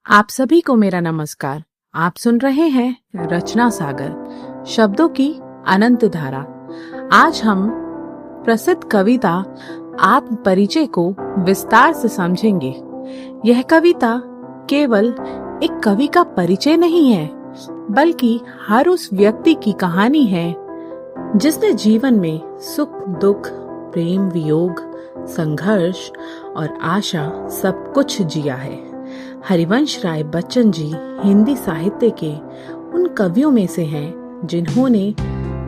आप सभी को मेरा नमस्कार। आप सुन रहे हैं रचना सागर, शब्दों की अनंत धारा। आज हम प्रसिद्ध कविता आत्म परिचय को विस्तार से समझेंगे। यह कविता केवल एक कवि का परिचय नहीं है, बल्कि हर उस व्यक्ति की कहानी है जिसने जीवन में सुख दुख, प्रेम वियोग, संघर्ष और आशा सब कुछ जिया है। हरिवंश राय बच्चन जी हिंदी साहित्य के उन कवियों में से हैं जिन्होंने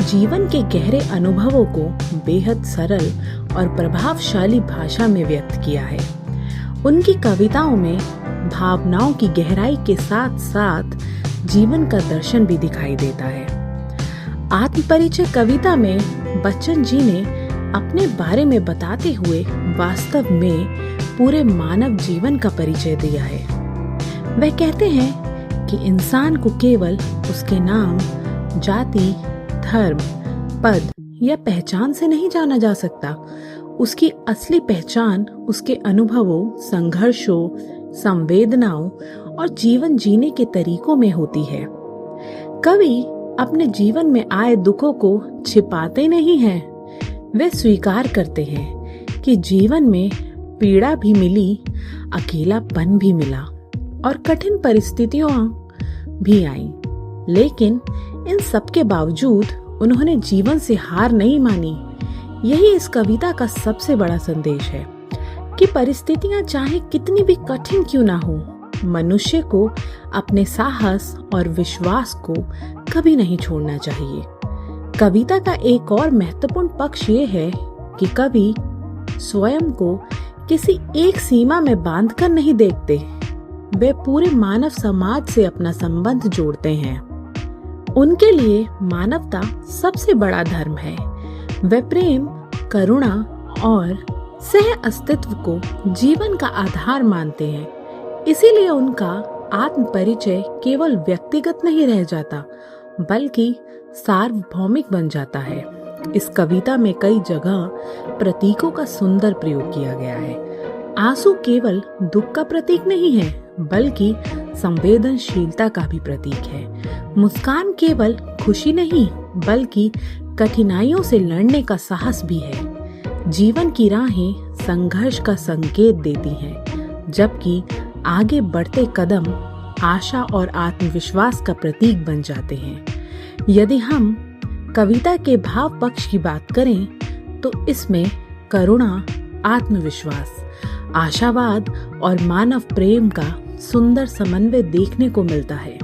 जीवन के गहरे अनुभवों को बेहद सरल और प्रभावशाली भाषा में व्यक्त किया है। उनकी कविताओं में भावनाओं की गहराई के साथ साथ जीवन का दर्शन भी दिखाई देता है। आत्मपरिचय कविता में बच्चन जी ने अपने बारे में बताते हुए वास्तव में पूरे मानव जीवन का परिचय दिया है। वह कहते हैं कि इंसान को केवल उसके नाम, जाति, धर्म, पद या पहचान से नहीं जाना जा सकता। उसकी असली पहचान उसके अनुभवों, संघर्षों, संवेदनाओं और जीवन जीने के तरीकों में होती है। कवि अपने जीवन में आए दुखों को छिपाते नहीं हैं। वे स्वीकार करते हैं कि जीवन में पीड़ा भी मिली, अकेलापन भी मिला और कठिन परिस्थितियां भी आईं। लेकिन इन सब के बावजूद उन्होंने जीवन से हार नहीं मानी। यही इस कविता का सबसे बड़ा संदेश है कि परिस्थितियां चाहे कितनी भी कठिन क्यों ना हो, मनुष्य को अपने साहस और विश्वास को कभी नहीं छोड़ना चाहिए। कविता का एक और महत्वपूर्ण पक्ष ये है कि कवि स्वयं को किसी एक सीमा में बांधकर नहीं देखते। वे पूरे मानव समाज से अपना संबंध जोड़ते हैं। उनके लिए मानवता सबसे बड़ा धर्म है। वे प्रेम, करुणा और सह अस्तित्व को जीवन का आधार मानते हैं। इसीलिए उनका आत्म परिचय केवल व्यक्तिगत नहीं रह जाता, बल्कि सार्वभौमिक बन जाता है। इस कविता में कई जगह प्रतीकों का सुंदर प्रयोग किया गया है। आंसू केवल दुख का प्रतीक नहीं है, बल्कि संवेदनशीलता का भी प्रतीक है। मुस्कान केवल खुशी नहीं, बल्कि कठिनाइयों से लड़ने का साहस भी है। जीवन की राहें संघर्ष का संकेत देती हैं, जबकि आगे बढ़ते कदम आशा और आत्मविश्वास का प्रतीक बन जाते हैं। यदि हम कविता के भाव पक्ष की बात करें तो इसमें करुणा, आत्मविश्वास, आशावाद और मानव प्रेम का सुंदर समन्वय देखने को मिलता है।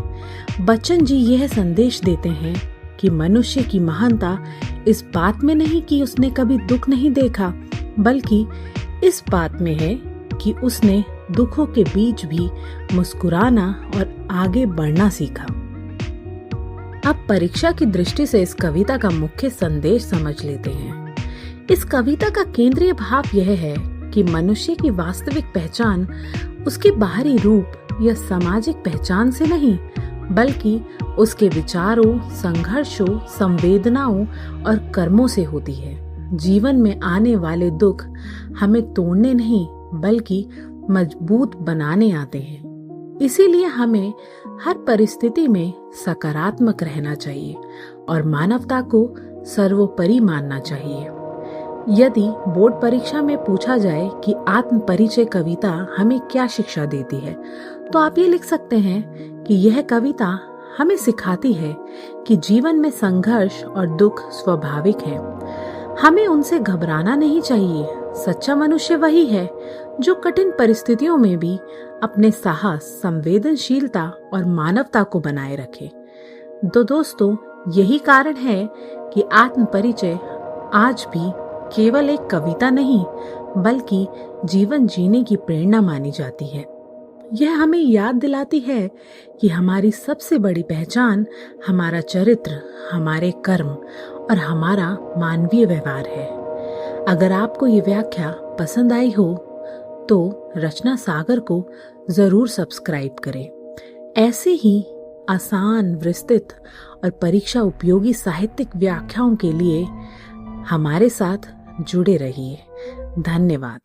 बच्चन जी यह संदेश देते हैं कि मनुष्य की महानता इस बात में नहीं कि उसने कभी दुख नहीं देखा, बल्कि इस बात में है कि उसने दुखों के बीच भी मुस्कुराना और आगे बढ़ना सीखा। अब परीक्षा की दृष्टि से इस कविता का मुख्य संदेश समझ लेते हैं। इस कविता का केंद्रीय भाव यह है कि मनुष्य की वास्तविक पहचान उसके बाहरी रूप या सामाजिक पहचान से नहीं, बल्कि उसके विचारों, संघर्षों, संवेदनाओं और कर्मों से होती है। जीवन में आने वाले दुख हमें तोड़ने नहीं, बल्कि मजबूत बनाने आते हैं। इसीलिए हमें हर परिस्थिति में सकारात्मक रहना चाहिए और मानवता को सर्वोपरि मानना चाहिए। यदि बोर्ड परीक्षा में पूछा जाए कि आत्म परिचय कविता हमें क्या शिक्षा देती है, तो आप ये लिख सकते हैं कि यह कविता हमें सिखाती है कि जीवन में संघर्ष और दुख स्वाभाविक है। हमें उनसे घबराना नहीं चाहिए। सच्चा मनुष्य वही है जो कठिन परिस्थितियों में भी अपने साहस, संवेदनशीलता और मानवता को बनाए रखे। तो दोस्तों, यही कारण है कि आत्म परिचय आज भी केवल एक कविता नहीं, बल्कि जीवन जीने की प्रेरणा मानी जाती है। यह हमें याद दिलाती है कि हमारी सबसे बड़ी पहचान हमारा चरित्र, हमारे कर्म और हमारा मानवीय व्यवहार है। अगर आपको ये व्याख्या पसंद आई हो तो रचना सागर को जरूर सब्सक्राइब करें। ऐसे ही आसान, विस्तृत और परीक्षा उपयोगी साहित्यिक व्याख्याओं के लिए हमारे साथ जुड़े रहिए। धन्यवाद।